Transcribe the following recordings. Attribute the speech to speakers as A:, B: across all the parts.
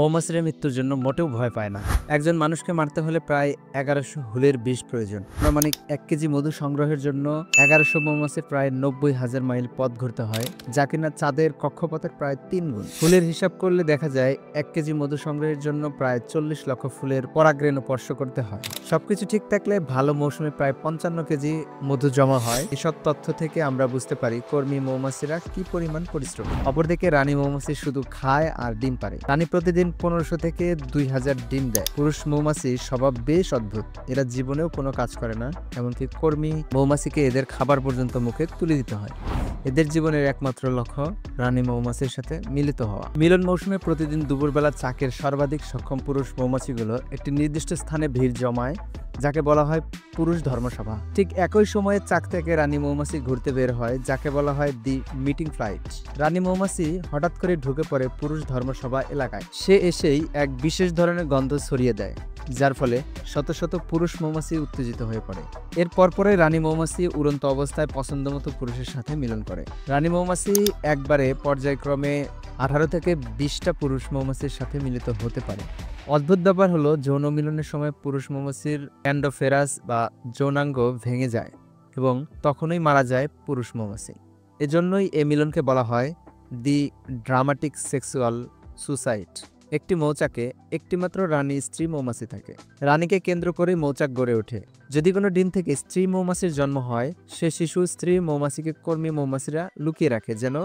A: মৌমাছিরা মৃত্যুর জন্য মোটেও ভয় পায় না। একজন মানুষকে মারতে হলে প্রায় ১১০০ হুলের বিষ প্রয়োজন। মানে ১ কেজি মধু সংগ্রহের জন্য ১১০০ মৌমাছির প্রায় ৯০,০০০ মাইল পথ ঘুরতে হয়, যা কিনা চাঁদের কক্ষপথের প্রায় ৩ গুণ। ফুলের হিসাব করলে দেখা যায় ১ কেজি মধু সংগ্রহের জন্য প্রায় ৪০ লক্ষ ফুলের পরাগরেণু স্পর্শ করতে হয়। সবকিছু ঠিক থাকলে ভালো মৌসুমে প্রায় ৫৫ কেজি মধু জমা হয়। এসব তথ্য থেকে আমরা বুঝতে পারি কর্মী মৌমাছিরা কি পরিমাণ পরিশ্রমী। অপরদিকে রানী মৌমাছি শুধু খায় আর ডিম পারে। রানী প্রতিদিন ১৫০০ থেকে ২০০০ ডিম দেয়। পুরুষ মৌমাছির স্বভাব বেশ অদ্ভুত। এরা জীবনেও কোনো কাজ করে না, এমনকি কর্মী মৌমাছিকে এদের খাবার পর্যন্ত মুখে তুলে দিতে হয়। এদের জীবনের একমাত্র লক্ষ্য রানী মৌমাছির সাথে মিলিত হওয়া। মিলন মৌসুমে প্রতিদিন দুপুরবেলা চাকের সর্বাধিক সক্ষম পুরুষ মৌমাছিগুলো একটি নির্দিষ্ট স্থানে ভিড় জমায়, যাকে বলা হয় পুরুষ ধর্মসভা। ঠিক একই সময়ে চাক থেকে রানী মৌমাছি ঘুরতে বের হয়, যাকে বলা হয় দি মিটিং ফ্লাইট। রানী মৌমাছি হঠাৎ করে ঢুকে পড়ে পুরুষ ধর্মসভা এলাকায়। সে এসেই এক বিশেষ ধরনের গন্ধ ছড়িয়ে দেয়, যার ফলে শত শত পুরুষ মৌমাছি উত্তেজিত হয়ে পড়ে। এর পরপরে রানী মৌমাছি উড়ন্ত অবস্থায় পছন্দমতো পুরুষের সাথে মিলন করে। রানী মৌমাছি একবারে পর্যায়ক্রমে ১৮ থেকে ২০টা পুরুষ মৌমাছির সাথে মিলিত হতে পারে। অদ্ভুত ব্যাপার হলো, যৌন মিলনের সময় পুরুষ মৌমাছির অ্যান্ডোফেরাস বা যৌনাঙ্গ ভেঙে যায় এবং তখনই মারা যায় পুরুষ মৌমাছি। এজন্যই এ মিলনকে বলা হয় দি ড্রামাটিক সেক্সুয়াল সুসাইড। একটি মৌচাকে একটিমাত্র রানী স্ত্রী মৌমাছি থাকে। রানীকে কেন্দ্র করে মৌচাক গড়ে ওঠে। যদি কোনো ডিম থেকে স্ত্রী মৌমাছির জন্ম হয়, সে শিশু স্ত্রী মৌমাছিকে কর্মী মৌমাছিরা লুকিয়ে রাখে, যেন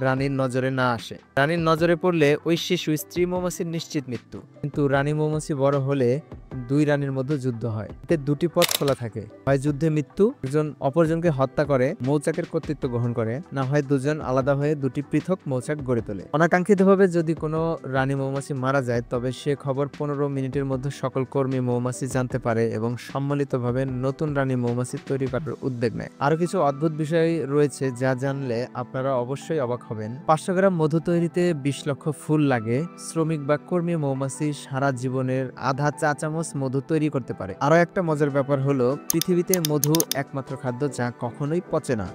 A: রানীর নজরে না আসে। রানীর নজরে পড়লে ওই শিশু স্ত্রী মৌমাছির নিশ্চিত মৃত্যু। কিন্তু রানী মৌমাছি বড় হলে দুই রানীর মধ্যে যুদ্ধ হয়। এতে দুটি পথ খোলা থাকে, হয় যুদ্ধে মৃত্যু, একজন অপরজনকে হত্যা করে মৌচাকের কর্তৃত্ব গ্রহণ করে, না হয় দুজন আলাদা হয়ে দুটি পৃথক মৌচাক গড়ে তোলে। অনাকাঙ্ক্ষিতভাবে যদি কোনো রানী মৌমাছি মারা যায়, তবে সে খবর ১৫ মিনিটের মধ্যে সকল কর্মী মৌমাছি জানতে পারে এবং সম্মিলিতভাবে নতুন রানী মৌমাছি তৈরি করার উদ্যোগ নেয়। আরো কিছু অদ্ভুত বিষয় রয়েছে যা জানলে আপনারা অবশ্যই অবাক হবেন। ৫০০ গ্রাম মধু তৈরিতে ২০ লক্ষ ফুল লাগে। শ্রমিক বা কর্মী মৌমাছি সারা জীবনের আধা চা চামচ মধু তৈরি করতে পারে। আরো একটা মজার ব্যাপার হলো, পৃথিবীতে মধু একমাত্র খাদ্য যা কখনোই পচে না।